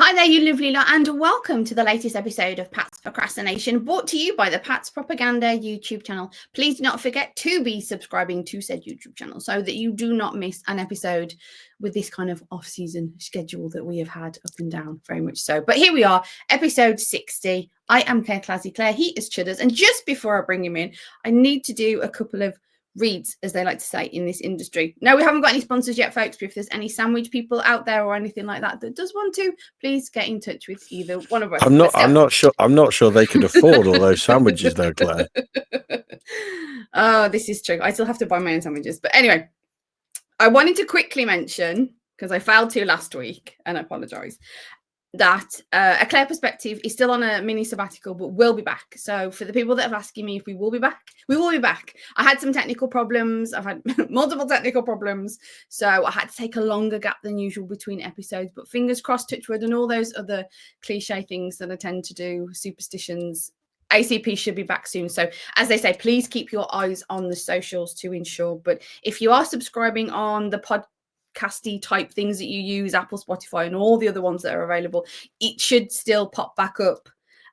Hi there, you lovely lot, and welcome to the latest episode of Pat's Procrastination, brought to you by the Pat's Propaganda YouTube channel. Please do not forget to be subscribing to said YouTube channel so that you do not miss an episode with this kind of off-season schedule that we have had up and down, very much so. But here we are, episode 60. I am Clazzy Clare, he is Chudders, and just before I bring him in, I need to do a couple of reads, as they like to say in this industry. No, we haven't got any sponsors yet, folks, but if there's any sandwich people out there or anything like that that does want to, please get in touch with either one of us. I'm not sure they could afford all those sandwiches though, Claire. Oh, this is true. I still have to buy my own sandwiches. But anyway, I wanted to quickly mention, because I failed to last week, and I apologise, that A Claire Perspective is still on a mini sabbatical, but we'll be back. So for the people that have asking me if we will be back, we will be back. I had some technical problems. I've had multiple technical problems. So I had to take a longer gap than usual between episodes, but fingers crossed, touch wood, and all those other cliche things that I tend to do, superstitions. ACP should be back soon. So as they say, please keep your eyes on the socials to ensure. But if you are subscribing on the podcasty type things that you use, Apple, Spotify, and all the other ones that are available, it should still pop back up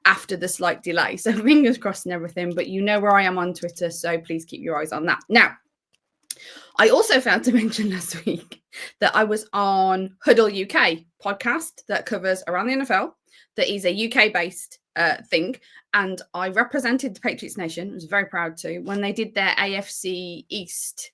after the slight delay. So fingers crossed and everything, but you know where I am on Twitter, so please keep your eyes on that. Now, I also failed to mention last week that I was on Huddle UK podcast that covers around the NFL, that is a UK-based thing, and I represented the Patriots Nation. I was very proud to, when they did their AFC East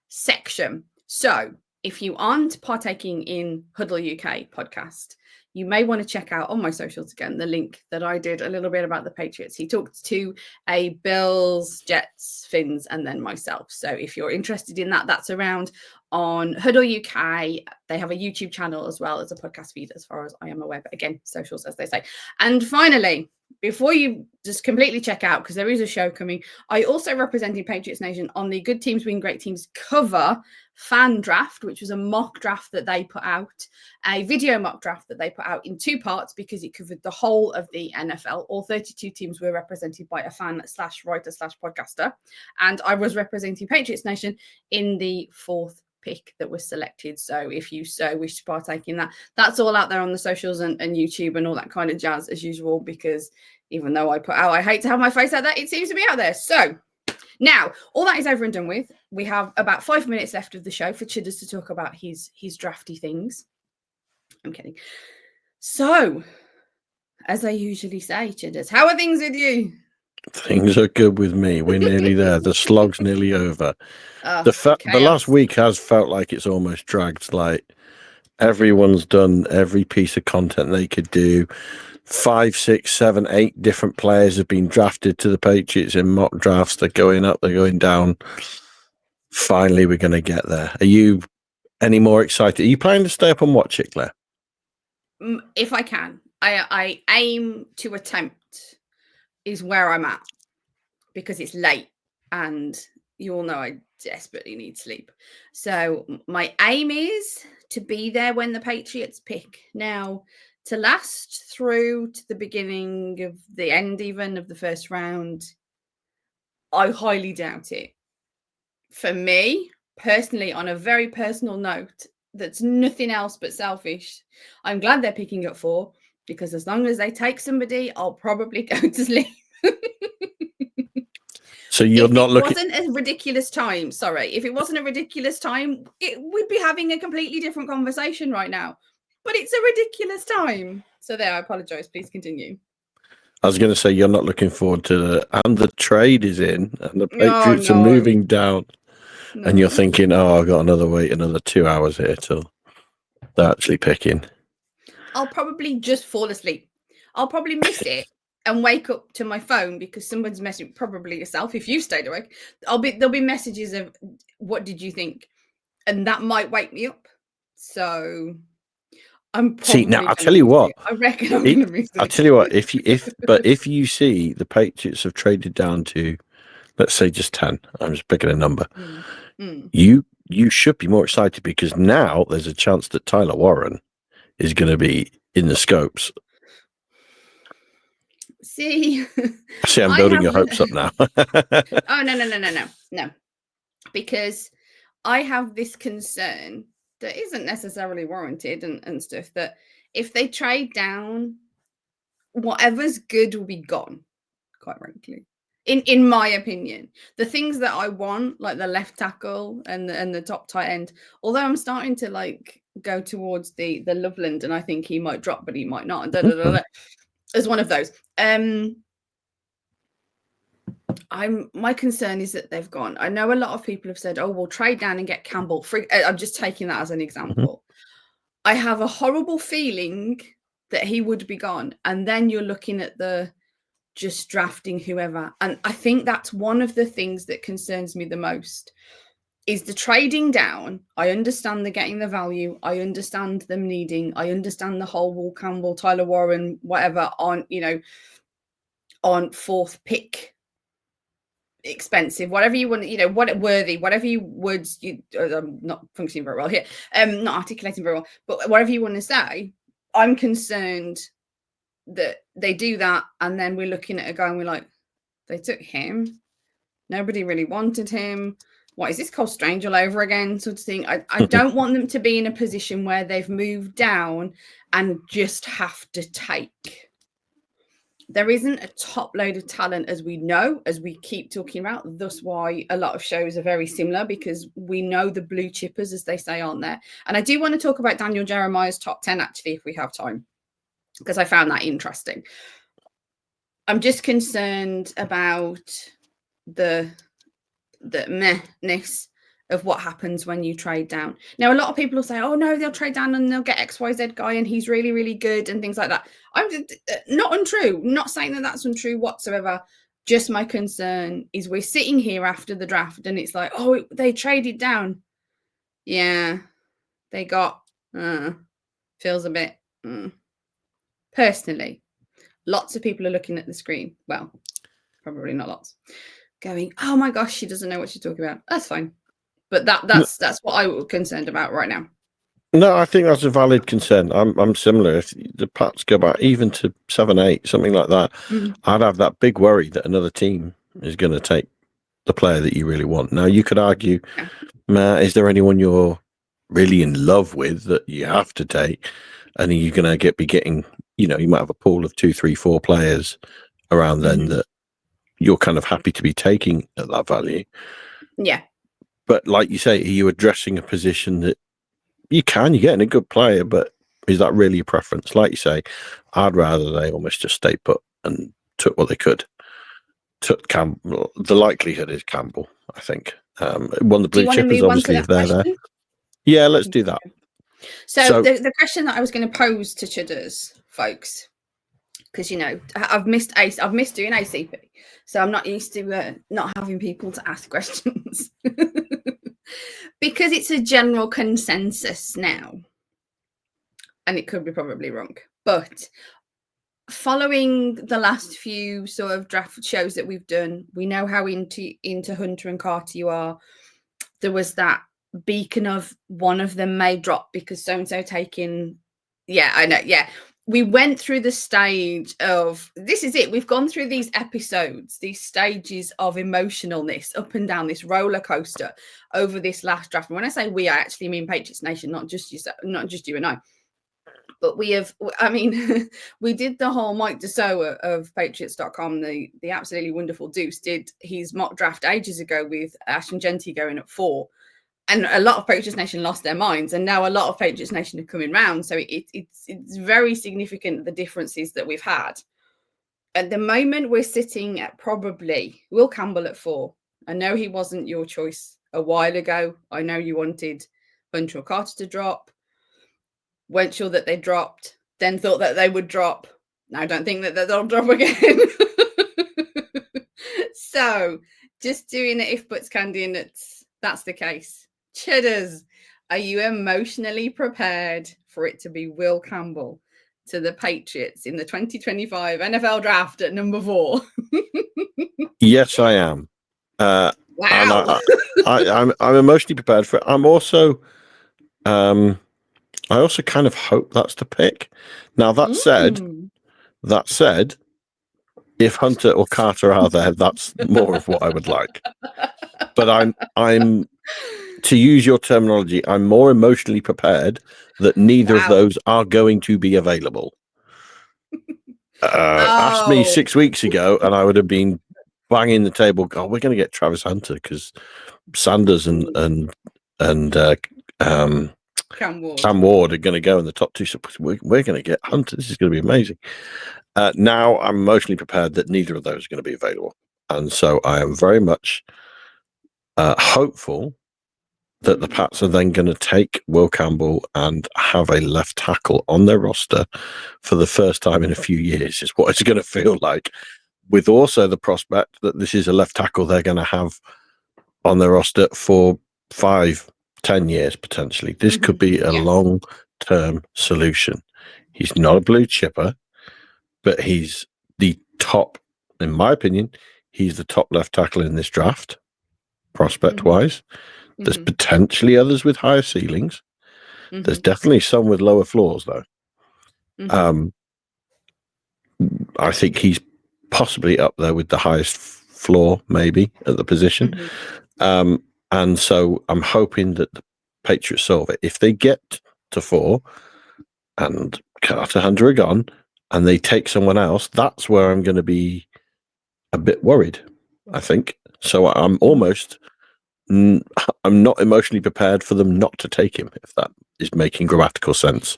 section. So if you aren't partaking in Huddle UK podcast, you may want to check out on my socials again the link that I did a little bit about the Patriots. He talked to a Bills, Jets, Finns, and then myself. So if you're interested in that, that's around on Huddle UK. They have a YouTube channel as well as a podcast feed, as far as I am aware. But again, socials, as they say. And finally, before you just completely check out, because there is a show coming, I also represented Patriots Nation on the Good Teams Win Great Teams cover fan draft, which was a mock draft that they put out, a video mock draft that they put out in two parts because it covered the whole of the NFL. All 32 teams were represented by a fan / writer / podcaster. And I was representing Patriots Nation in the fourth pick that was selected. So if you so wish to partake in that, that's all out there on the socials and YouTube and all that kind of jazz as usual, because even though I put out, I hate to have my face out there, it seems to be out there. So now all that is over and done with. We have about 5 minutes left of the show for Chudders to talk about his drafty things. I'm kidding. So as I usually say, Chudders, how are things with you? Things are good with me. We're nearly there. The slog's nearly over. The last week has felt like it's almost dragged. Like everyone's done every piece of content they could do. 5, 6, 7, 8 different players have been drafted to the Patriots in mock drafts. They're going up, they're going down. Finally, we're going to get there. Are you any more excited? Are you planning to stay up and watch it, Claire? If I can. I aim to attempt is where I'm at, because it's late and you all know I desperately need sleep. So my aim is to be there when the Patriots pick. Now, to last through to the beginning of the end even of the first round, I highly doubt it. For me, personally, on a very personal note, that's nothing else but selfish, I'm glad they're picking at 4, because as long as they take somebody, I'll probably go to sleep. So you're not looking. If it wasn't a ridiculous time, if it wasn't a ridiculous time, we'd be having a completely different conversation right now. But it's a ridiculous time. So there, I apologise. Please continue. I was going to say you're not looking forward to and the trade is in, and the Patriots are moving down, and you're thinking, I've got another 2 hours here till they're actually picking. I'll probably just fall asleep. I'll probably miss it and wake up to my phone because someone's messaging, probably yourself if you've stayed awake. There'll be messages of what did you think, and that might wake me up. So I'm probably now I'll tell you what. I reckon I'm going to miss it. I'll tell you what. If you see the Patriots have traded down to, let's say, just 10. I'm just picking a number. You should be more excited, because now there's a chance that Tyler Warren is going to be in the scopes. See, I'm building your hopes up now. Oh, no. Because I have this concern that isn't necessarily warranted and stuff, that if they trade down, whatever's good will be gone, quite frankly. In my opinion, the things that I want, like the left tackle and the top tight end, although I'm starting to like go towards the Loveland, and I think he might drop, but he might not. As one of those. My concern is that they've gone. I know a lot of people have said, "Oh, we'll trade down and get Campbell." I'm just taking that as an example. I have a horrible feeling that he would be gone, and then you're looking at the just drafting whoever. And I think that's one of the things that concerns me the most is the trading down. I understand the getting the value. I understand them needing. I understand the whole Will Campbell, Tyler Warren, whatever on, on fourth pick, expensive, whatever you want, what worthy, whatever you would, I'm not functioning very well here, not articulating very well, but whatever you want to say, I'm concerned that they do that, and then we're looking at a guy and we're like, they took him, nobody really wanted him, what is this, Cole Strange all over again, sort of thing. I don't want them to be in a position where they've moved down and just have to take. There isn't a top load of talent, as we know, as we keep talking about. Thus why a lot of shows are very similar, because we know the blue chippers, as they say, aren't there. And I do want to talk about Daniel Jeremiah's top 10, actually, if we have time, because I found that interesting. I'm just concerned about the mehness of what happens when you trade down. Now, a lot of people will say, oh no, they'll trade down and they'll get XYZ guy and he's really, really good and things like that. I'm not untrue, not saying that that's untrue whatsoever. Just my concern is we're sitting here after the draft and it's like, oh, they traded down. Yeah, they got, feels a bit, personally, lots of people are looking at the screen. Well, probably not lots, going, oh my gosh, she doesn't know what she's talking about. That's fine. But that's what I'm concerned about right now. No, I think that's a valid concern. I'm similar. If the Pats go back even to 7-8, something like that, I'd have that big worry that another team is going to take the player that you really want. Now, you could argue, is there anyone you're really in love with that you have to take? And you're going to be getting, you might have a pool of 2, 3, 4 players around then that you're kind of happy to be taking at that value. Yeah. But like you say, are you addressing a position that you're getting a good player, but is that really a preference? Like you say, I'd rather they almost just stay put and took what they could. Took Campbell. The likelihood is Campbell, I think. One of the blue chippers, obviously, if they're there. Yeah, let's do that. So the question that I was going to pose to Chudders, folks, because I've missed doing ACP, so I'm not used to not having people to ask questions. Because it's a general consensus now, and it could be probably wrong, but following the last few sort of draft shows that we've done, we know how into Hunter and Carter you are. There was that beacon of one of them may drop because so-and-so taking, I know, we went through the stage of, this is it, we've gone through these episodes, these stages of emotionalness up and down this roller coaster over this last draft. And when I say we, I actually mean Patriots Nation, not just you and I. But we did the whole Mike Dussault of Patriots.com, the absolutely wonderful Deuce, did his mock draft ages ago with Ashton Genty going at 4. And a lot of Patriots Nation lost their minds, and now a lot of Patriots Nation are coming round. So it's very significant, the differences that we've had. At the moment, we're sitting at probably Will Campbell at 4. I know he wasn't your choice a while ago. I know you wanted Hunter or Carter to drop. Weren't sure that they dropped, then thought that they would drop. Now I don't think that they'll drop again. So just doing it if buts, candy and nuts. That's the case. Chudders, are you emotionally prepared for it to be Will Campbell to the Patriots in the 2025 NFL draft at number 4? Yes, I am. Wow. I'm emotionally prepared for it. I'm also, I also kind of hope that's the pick. Now, that said, if Hunter or Carter are there, that's more of what I would like. But I'm to use your terminology, I'm more emotionally prepared that neither of those are going to be available. Asked me 6 weeks ago, and I would have been banging the table. God, we're going to get Travis Hunter because Sanders and Cam Ward are going to go in the top two. So we're going to get Hunter. This is going to be amazing. Now I'm emotionally prepared that neither of those are going to be available, and so I am very much hopeful that the Pats are then going to take Will Campbell and have a left tackle on their roster for the first time in a few years, is what it's going to feel like, with also the prospect that this is a left tackle they're going to have on their roster for 5-10 years, potentially. This could be a long-term solution. He's not a blue chipper, but he's the top, in my opinion, he's the top left tackle in this draft, prospect-wise. There's potentially others with higher ceilings. There's definitely some with lower floors, though. I think he's possibly up there with the highest floor, maybe, at the position. And so I'm hoping that the Patriots solve it. If they get to 4 and Carter Hunter are gone and they take someone else, that's where I'm going to be a bit worried, I think. So I'm almost... I'm not emotionally prepared for them not to take him, if that is making grammatical sense.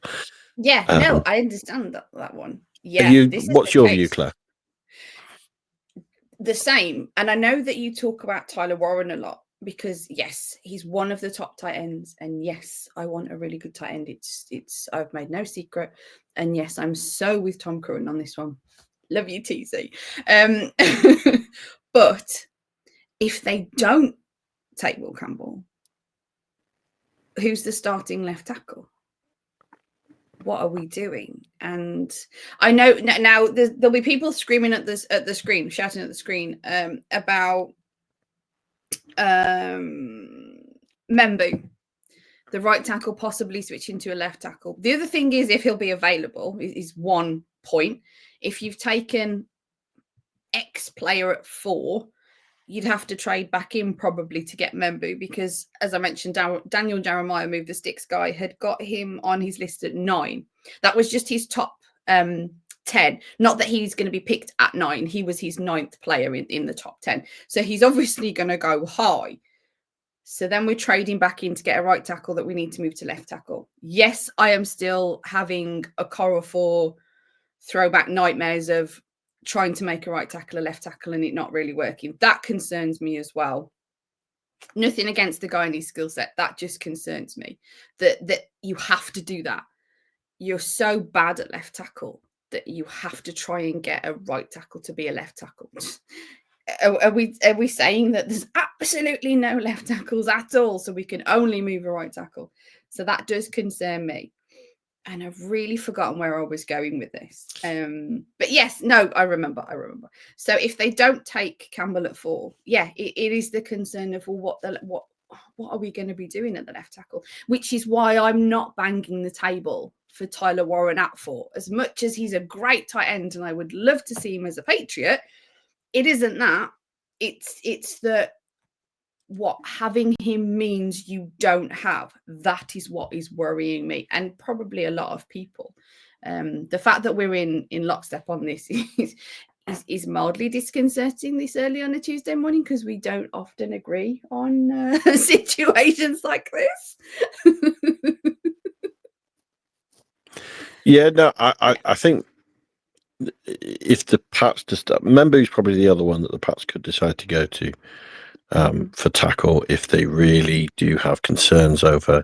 Yeah, no, I understand that one. Yeah. What's your view, Claire? The same. And I know that you talk about Tyler Warren a lot because, yes, he's one of the top tight ends. And yes, I want a really good tight end. It's I've made no secret. And yes, I'm so with Tom Curran on this one. Love you, TC. But if they don't take Will Campbell, who's the starting left tackle? What are we doing? And I know now there'll be people screaming at the screen, shouting at the screen about Membu, the right tackle, possibly switching to a left tackle. The other thing is if he'll be available is one point. If you've taken X player at 4, you'd have to trade back in probably to get Membu because, as I mentioned, Daniel Jeremiah, Move the Sticks guy, had got him on his list at 9. That was just his top 10. Not that he's going to be picked at 9. He was his 9th player in the top 10. So he's obviously going to go high. So then we're trading back in to get a right tackle that we need to move to left tackle. Yes, I am still having a Corafor throwback nightmares of trying to make a right tackle a left tackle and it not really working. That concerns me as well. Nothing against the guy and his skill set. That just concerns me that you have to do that. You're so bad at left tackle that you have to try and get a right tackle to be a left tackle. Are we saying that there's absolutely no left tackles at all, so we can only move a right tackle? So that does concern me. And I've really forgotten where I was going with this. But yes, no, I remember. So if they don't take Campbell at 4, it is the concern of, well, what are we going to be doing at the left tackle? Which is why I'm not banging the table for Tyler Warren at 4. As much as he's a great tight end and I would love to see him as a Patriot, it isn't that. It's that what having him means you don't have. That is what is worrying me and probably a lot of people. The fact that we're in lockstep on this is mildly disconcerting this early on a Tuesday morning because we don't often agree on situations like this. Yeah, no, I think if the Pats just remember, he's probably the other one that the Pats could decide to go to for tackle if they really do have concerns over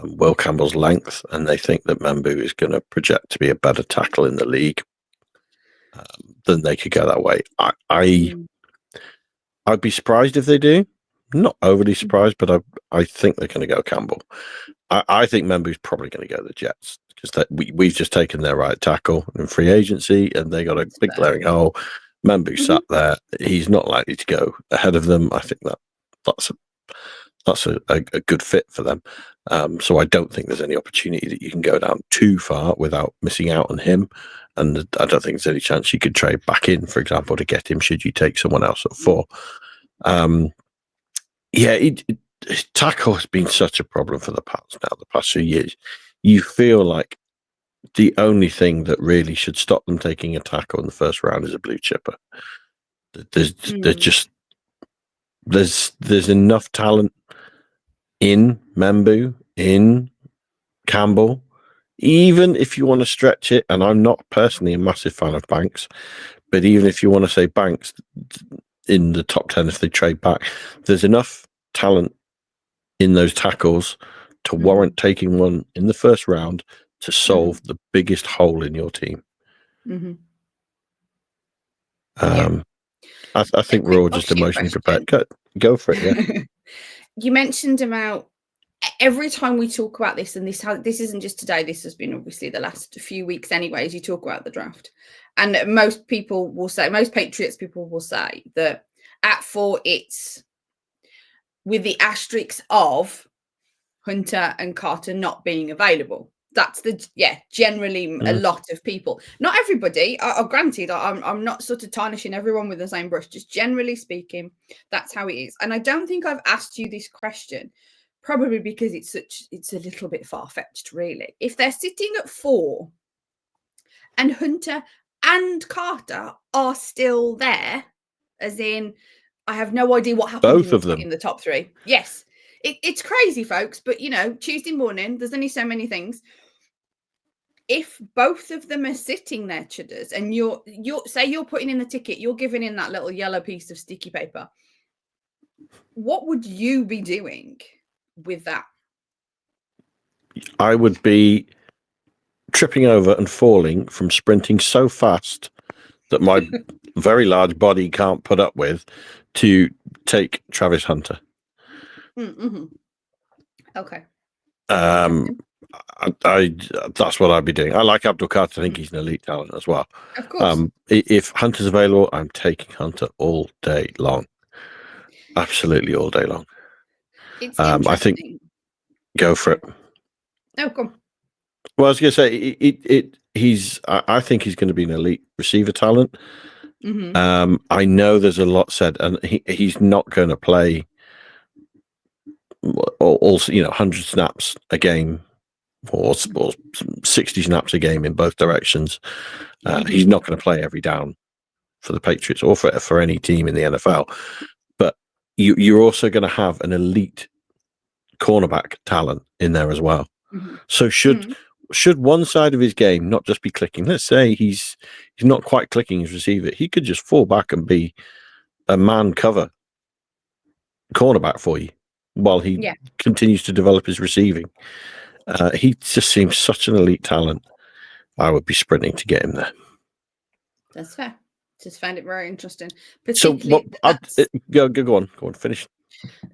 Will Campbell's length and they think that Membu is going to project to be a better tackle in the league. Then they could go that way. I'd be surprised if they do. Not overly surprised, but I think they're going to go Campbell. I think Membu's probably going to go the Jets because we've just taken their right tackle in free agency and they got a big glaring hole. Membu sat there. He's not likely to go ahead of them. I think that's a good fit for them. So I don't think there's any opportunity that you can go down too far without missing out on him. And I don't think there's any chance you could trade back in, for example, to get him should you take someone else at 4. tackle has been such a problem for the Pats now the past few years. You feel like the only thing that really should stop them taking a tackle in the first round is a blue chipper. There's enough talent in Membu, in Campbell. Even if you want to stretch it, and I'm not personally a massive fan of Banks, but even if you want to say Banks in the top 10 if they trade back, there's enough talent in those tackles to warrant taking one in the first round to solve the biggest hole in your team. I think we're all just emotionally prepared. Go for it, yeah. You mentioned about every time we talk about this, and this isn't just today, this has been obviously the last few weeks anyways, you talk about the draft. And most Patriots people will say that at 4, it's with the asterisks of Hunter and Carter not being available. That's generally a lot of people. Not everybody. Granted, I'm not sort of tarnishing everyone with the same brush. Just generally speaking, that's how it is. And I don't think I've asked you this question, probably because it's a little bit far-fetched, really. If they're sitting at 4 and Hunter and Carter are still there, as in, I have no idea what happened Both of them in the top 3. Yes. It's crazy, folks, but Tuesday morning, there's only so many things. If both of them are sitting there, Chudders, and you're putting in the ticket, you're giving in that little yellow piece of sticky paper, what would you be doing with that? I would be tripping over and falling from sprinting so fast that my very large body can't put up with to take Travis Hunter. Okay. That's what I'd be doing. I like Abdul Carter. I think he's an elite talent as well. Of course. If Hunter's available, I'm taking Hunter all day long. Absolutely all day long. It's interesting. I think go for it. No, come. Well, I was going to say I think he's going to be an elite receiver talent. I know there's a lot said, and he's not going to play also 100 snaps a game or 60 snaps a game in both directions. He's not going to play every down for the Patriots or for any team in the NFL. But you're also going to have an elite cornerback talent in there as well. So should one side of his game not just be clicking? Let's say he's not quite clicking his receiver. He could just fall back and be a man cover cornerback for you while he continues to develop his receiving. He just seems such an elite talent. I would be sprinting to get him there. That's fair. Just find it very interesting. So go on, finish.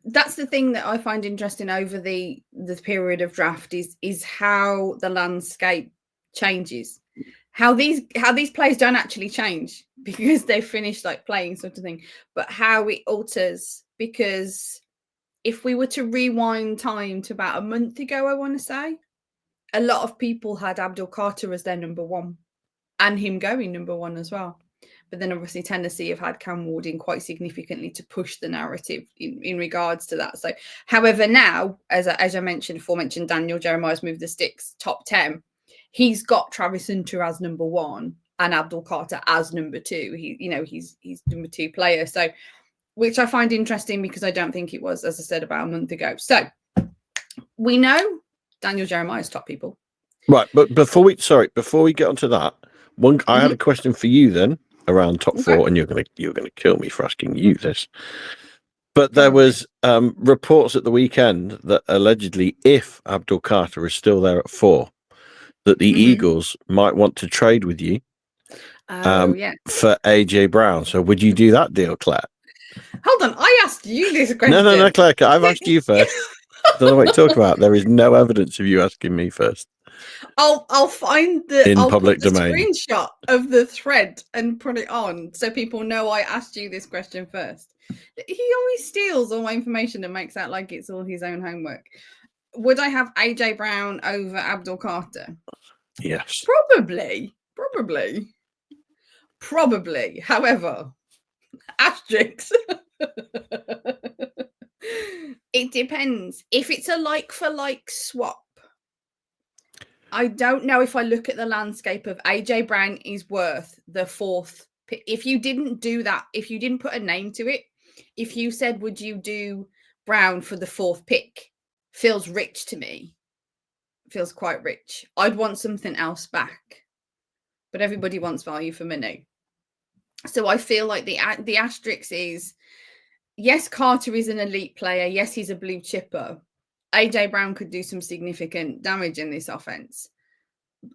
That's the thing that I find interesting over the period of draft is how the landscape changes. How these players don't actually change because they finish like playing sort of thing, but how it alters. Because if we were to rewind time to about a month ago, I want to say, a lot of people had Abdul Carter as their number 1 and him going number 1 as well. But then obviously Tennessee have had Cam Ward in quite significantly to push the narrative in regards to that. So, however, now, as I mentioned, aforementioned Daniel Jeremiah's moved the sticks top 10. He's got Travis Hunter as number 1 and Abdul Carter as number 2. He's number 2 player. So, which I find interesting because I don't think it was, as I said, about a month ago. So we know Daniel Jeremiah's top people. Right, but before we get onto that, I had a question for you then around top 4, and you're gonna kill me for asking you this. But there was reports at the weekend that allegedly, if Abdul Carter is still there at 4, that the Eagles might want to trade with you for AJ Brown. So would you do that deal, Claire? Hold on, I asked you this question. No, Claire, I've asked you first. I don't know what you're talking about. There is no evidence of you asking me first. I'll find public domain screenshot of the thread and put it on so people know I asked you this question first. He always steals all my information and makes out like it's all his own homework. Would I have AJ Brown over Abdul Carter? Yes. Probably. However, asterisks. It depends. If it's a like-for-like swap, I don't know if I look at the landscape of AJ Brown is worth the 4th pick. If you didn't do that, if you didn't put a name to it, if you said, would you do Brown for the 4th pick, feels rich to me. Feels quite rich. I'd want something else back. But everybody wants value for money. So I feel like the asterisk is, yes, Carter is an elite player. Yes, he's a blue chipper. AJ Brown could do some significant damage in this offense.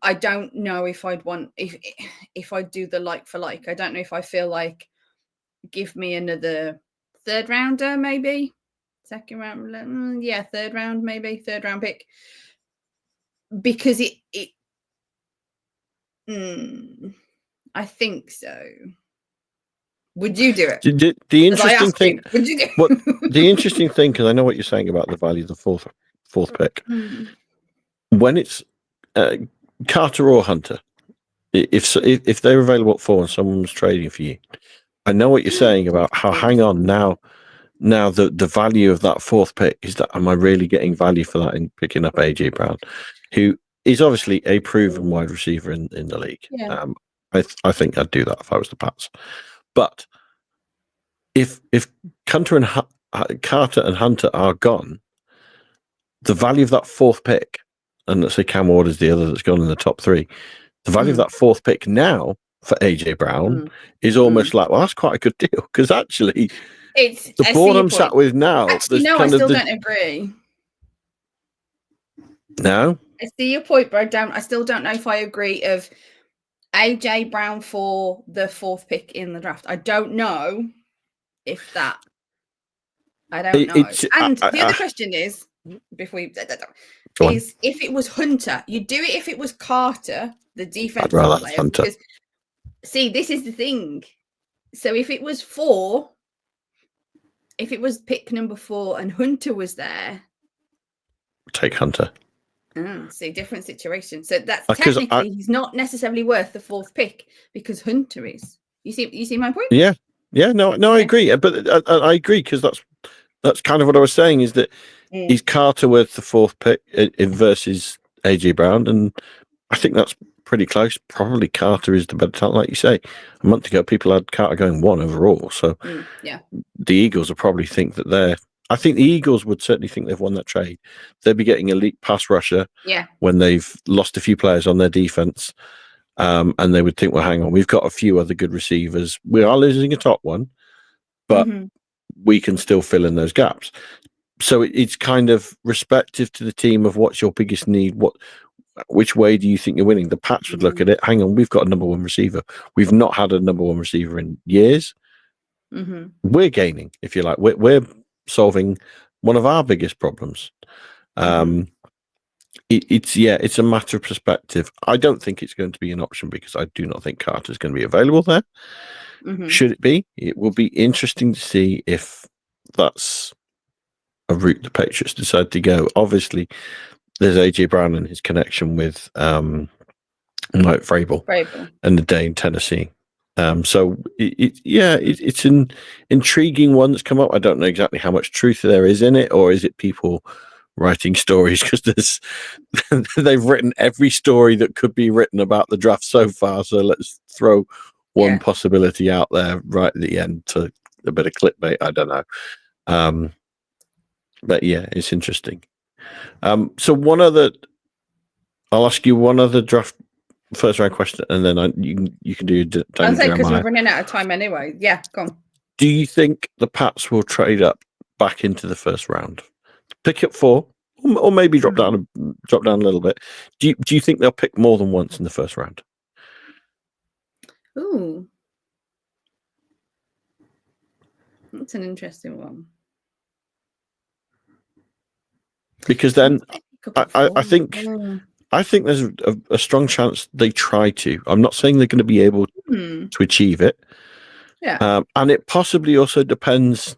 I don't know if I'd want if I'd do the like for like. I don't know if I feel like give me another 3rd rounder, maybe 2nd round. Yeah, 3rd round, maybe 3rd round pick, because I think so. Would you do it? The interesting thing. Would you do what the interesting thing, because I know what you're saying about the value of the fourth pick. When it's Carter or Hunter, if they're available at 4 and someone's trading for you, I know what you're saying about how. Hang on now. Now the value of that 4th pick is that, am I really getting value for that in picking up AJ Brown, who is obviously a proven wide receiver in the league? Yeah. I think I'd do that if I was the Pats. But if Carter and Hunter are gone, the value of that 4th pick, and let's say Cam Ward is the other that's gone in the top 3, the value of that 4th pick now for AJ Brown is almost like, well, that's quite a good deal, because actually it's the board I'm sat with now. Actually, no, I still don't agree. No, I see your point, but I still don't know if I agree of AJ Brown for the 4th pick in the draft. I don't know if that. I don't know. And the other question is, before you is if it was Hunter, you'd do it if it was Carter, the defensive player. Hunter. Because see, this is the thing. So if it was 4, if it was pick number 4 and Hunter was there, take Hunter. See, different situation. So that's technically he's not necessarily worth the 4th pick because Hunter is. You see my point? Yeah. No, okay. I agree. But I agree, because that's kind of what I was saying, is that is Carter worth the 4th pick versus AJ Brown, and I think that's pretty close. Probably Carter is the better talent, like you say. A month ago, people had Carter going 1 overall, so the Eagles will probably think that they're. I think the Eagles would certainly think they've won that trade. They'd be getting elite pass rusher when they've lost a few players on their defense, and they would think, well, hang on, we've got a few other good receivers. We are losing a top one, but we can still fill in those gaps. So it's kind of respective to the team of what's your biggest need, which way do you think you're winning? The Pats would look at it, hang on, we've got a number 1 receiver. We've not had a number 1 receiver in years. We're gaining, if you like. We're solving one of our biggest problems. It's a matter of perspective. I don't think it's going to be an option, because I do not think Carter's going to be available there. Should it be? It will be interesting to see if that's a route the Patriots decide to go. Obviously, there's AJ Brown and his connection with Mike Vrabel and the day in Tennessee. So it's an intriguing one that's come up. I don't know exactly how much truth there is in it, or is it people writing stories, because they've written every story that could be written about the draft so far. So let's throw one possibility out there right at the end to a bit of clickbait. I don't know. But yeah, it's interesting. So I'll ask you one other draft first round question, and then you can do. I'll say, because we're running out of time anyway. Yeah, go on. Do you think the Pats will trade up back into the first round, pick up 4, or maybe drop down a little bit? Do you think they'll pick more than once in the first round? Ooh, that's an interesting one. Because then I think there's a strong chance they try to. I'm not saying they're going to be able to achieve it. Yeah. And it possibly also depends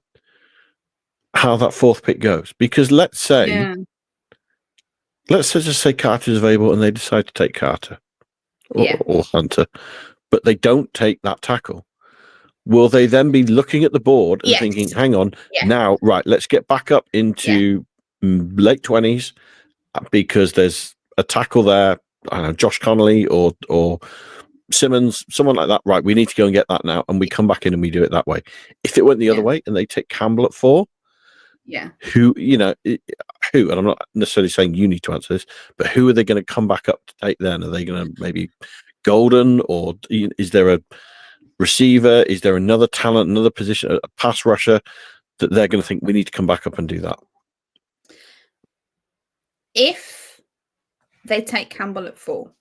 how that 4th pick goes. Because let's just say Carter's available and they decide to take Carter or Hunter, but they don't take that tackle. will they then be looking at the board and thinking, hang on, now, right, let's get back up into late 20s because there's a tackle there, I don't know, Josh Connolly or Simmons, someone like that, right, we need to go and get that now, and we come back in and we do it that way. If it went the other way and they take Campbell at 4, who, and I'm not necessarily saying you need to answer this, but who are they going to come back up to take then? Are they going to maybe Golden, or is there a receiver? Is there another talent, another position, a pass rusher that they're going to think we need to come back up and do that? If they take Campbell at 4,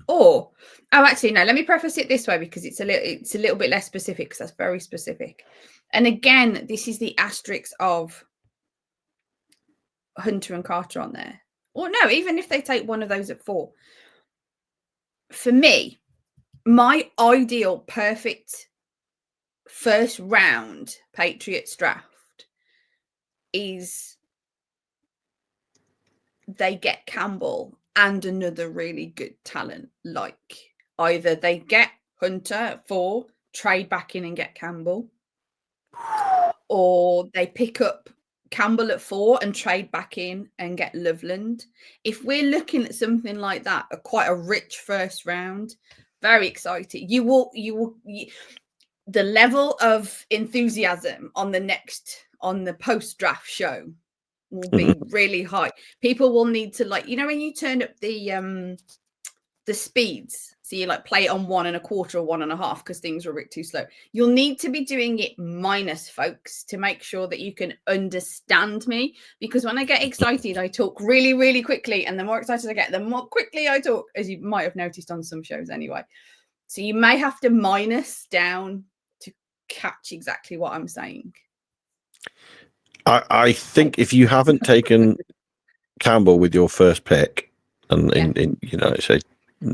or actually no, let me preface it this way because it's a little bit less specific, because that's very specific. And again, this is the asterisk of Hunter and Carter on there. Or no, even if they take one of those at 4, for me, my ideal perfect first round Patriots draft is they get Campbell and another really good talent. Like either they get Hunter at 4, trade back in and get Campbell, or they pick up Campbell at 4 and trade back in and get Loveland. If we're looking at something like that, quite a rich first round, very excited. The level of enthusiasm on the post-draft show will be really high. People will need to, like, when you turn up the speeds, so you like play it on 1 1/4 or 1 1/2 because things are a bit too slow. You'll need to be doing it minus, folks, to make sure that you can understand me, because when I get excited, I talk really, really quickly, and the more excited I get, the more quickly I talk, as you might have noticed on some shows anyway. So you may have to minus down to catch exactly what I'm saying. I think if you haven't taken Campbell with your first pick, and say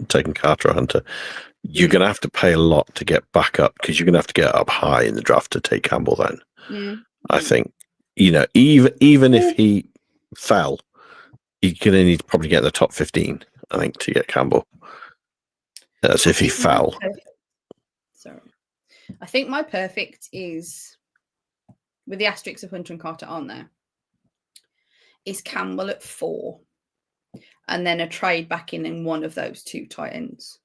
taking Carter or Hunter, you're going to have to pay a lot to get back up, because you're going to have to get up high in the draft to take Campbell then. I think, even if he fell, you're going to need to probably get in the top 15, I think, to get Campbell. That's if he fell. Sorry. I think my perfect is, with the asterisks of Hunter and Carter on there, is Campbell at 4, and then a trade back in one of those 2 tight ends.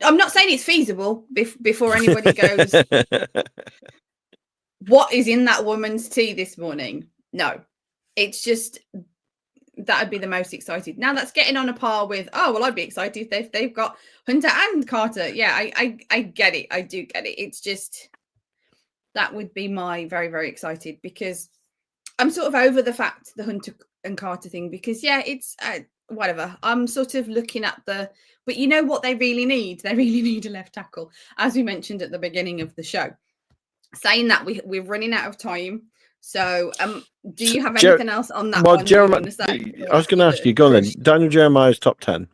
I'm not saying it's feasible before anybody goes, what is in that woman's tea this morning? No, it's just that would be the most excited. Now that's getting on a par with, I'd be excited if they've got Hunter and Carter. Yeah, I get it. I do get it. It's just, that would be my very, very excited, because I'm sort of over the fact, the Hunter and Carter thing, because it's whatever. I'm sort of looking at but you know what they really need? They really need a left tackle, as we mentioned at the beginning of the show. Saying that, we're running out of time. So do you have anything else on that one? Jeremiah, I was going to ask you, go on then. Daniel Jeremiah's top 10.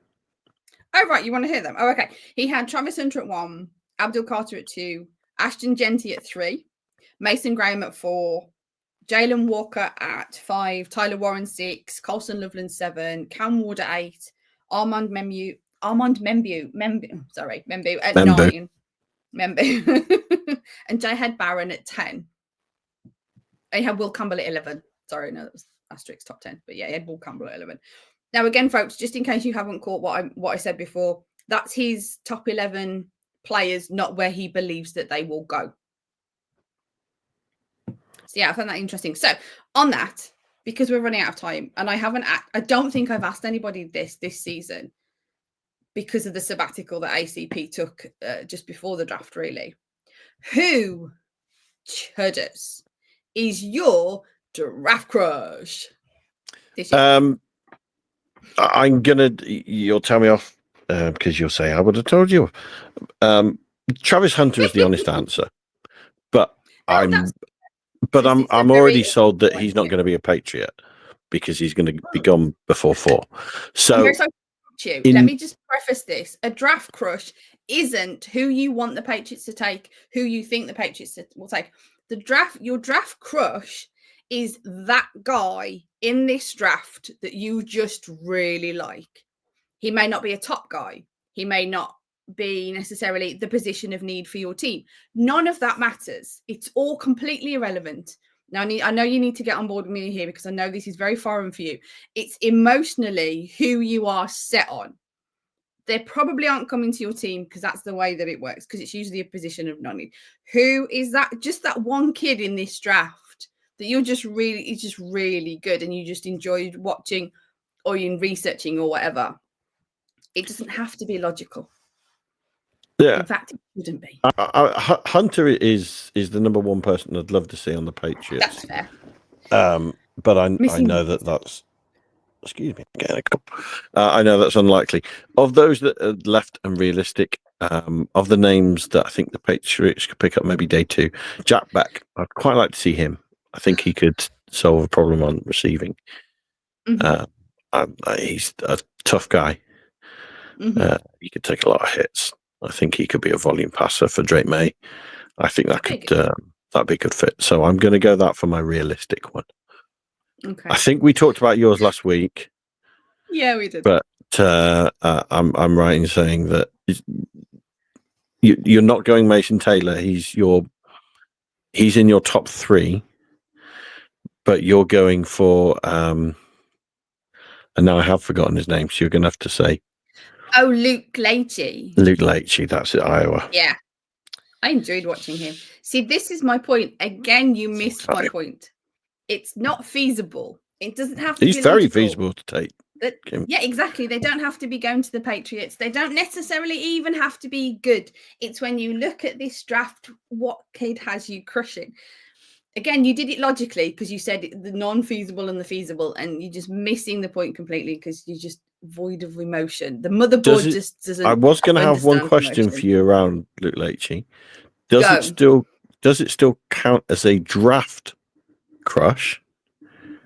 Oh, right. You want to hear them? Oh, okay. He had Travis Hunter at 1, Abdul Carter at 2, Ashton Genty at 3, Mason Graham at 4, Jalen Walker at 5, Tyler Warren 6, Colson Loveland 7, Cam Ward at 8, Armand Membu at 9, and Jayhead Barron at 10. He had Will Campbell at 11. Sorry, no, that was asterisk top 10. But yeah, he had Will Campbell at 11. Now, again, folks, just in case you haven't caught what I said before, that's his top 11 players, not where he believes that they will go. So yeah, I found that interesting. So on that, because we're running out of time, and I don't think I've asked anybody this season, because of the sabbatical that ACP took just before the draft, really. Who, Chudders, is your draft crush? You'll tell me off because you'll say I would have told you. Travis Hunter is the honest answer, but I'm already sold that he's not going to be a Patriot, because he's going to be gone before 4. So let me just preface this: a draft crush isn't who you want the Patriots to take, who you think the Patriots will take. Your draft crush is that guy in this draft that you just really like. He may not be a top guy. He may not be necessarily the position of need for your team. None of that matters. It's all completely irrelevant. Now, I know you need to get on board with me here because I know this is very foreign for you. It's emotionally who you are set on. They probably aren't coming to your team because that's the way that it works, because it's usually a position of non-need. Who is that? Just that one kid in this draft that you're just really good and you just enjoyed watching or in researching or whatever. It doesn't have to be logical. Yeah. In fact, it shouldn't be. Hunter is the number one person I'd love to see on the Patriots. That's fair. But I know that's. Excuse me. I know that's unlikely. Of those that are left and realistic, of the names that I think the Patriots could pick up maybe day 2, Jack Beck. I'd quite like to see him. I think he could solve a problem on receiving. He's a tough guy. He could take a lot of hits. I think he could be a volume passer for Drake May. I think that could that'd be a good fit. So I'm going to go that for my realistic one. Okay. I think we talked about yours last week. Yeah, we did. But I'm right in saying that you're not going Mason Taylor. He's in your top 3, but you're going for and now I have forgotten his name, so you're going to have to say. Oh, Luke Leitchie. Luke Leitchie, that's it, Iowa. Yeah, I enjoyed watching him. See, this is my point. Again, you missed my point. It's not feasible. It doesn't have to be. He's very feasible to take. Yeah, exactly. They don't have to be going to the Patriots. They don't necessarily even have to be good. It's when you look at this draft, what kid has you crushing? Again, you did it logically because you said the non-feasible and the feasible, and you're just missing the point completely because you're just void of emotion. The motherboard just doesn't. I was going to have one question for you around Luke Leitchie. Does it still count as a draft crush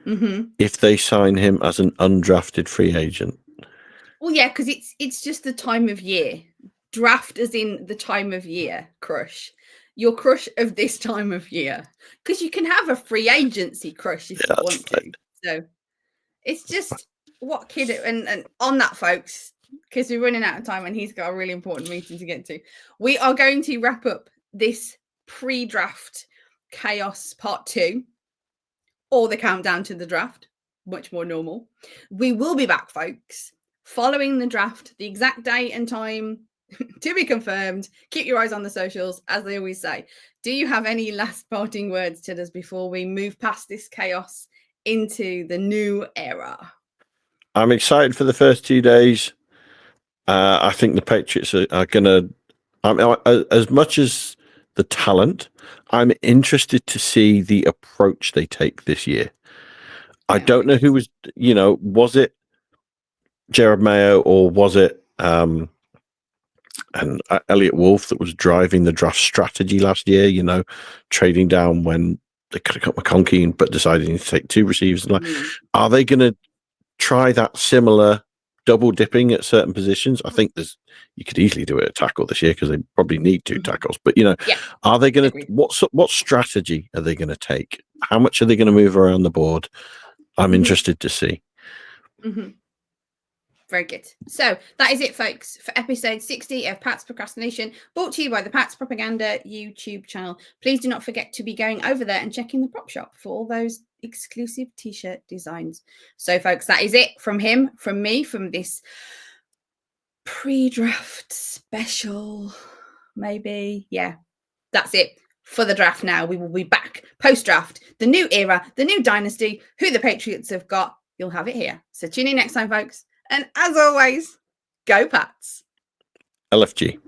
if they sign him as an undrafted free agent? Well, yeah, because it's just the time of year. Draft as in the time of year crush. Your crush of this time of year. Because you can have a free agency crush if you want to. So it's just what kid and on that, folks, because we're running out of time and he's got a really important meeting to get to. We are going to wrap up this pre-draft chaos part 2. Or the countdown to the draft, much more normal. We will be back, folks, following the draft, the exact date and time to be confirmed. Keep your eyes on the socials, as they always say. Do you have any last parting words to us before we move past this chaos into the new era? I'm excited for the first 2 days. I think the Patriots are going to, as much as the talent, I'm interested to see the approach they take this year. I don't know who was, was it Jared Mayo or was it Elliot Wolf that was driving the draft strategy last year, trading down when they could have got McConkey but deciding to take 2 receivers. Are they going to try that similar double dipping at certain positions? I think you could easily do it at tackle this year because they probably need 2 tackles. But are they going to? What strategy are they going to take? How much are they going to move around the board? I'm interested to see. Very good. So that is it, folks, for episode 60 of Pat's Procrastination, brought to you by the Pat's Propaganda YouTube channel. Please do not forget to be going over there and checking the prop shop for all those exclusive t-shirt designs. So, folks, that is it from him, from me, from this pre-draft special, maybe. Yeah, that's it for the draft now. We will be back post-draft, the new era, the new dynasty, who the Patriots have got. You'll have it here. So tune in next time, folks. And as always, go Pats. LFG.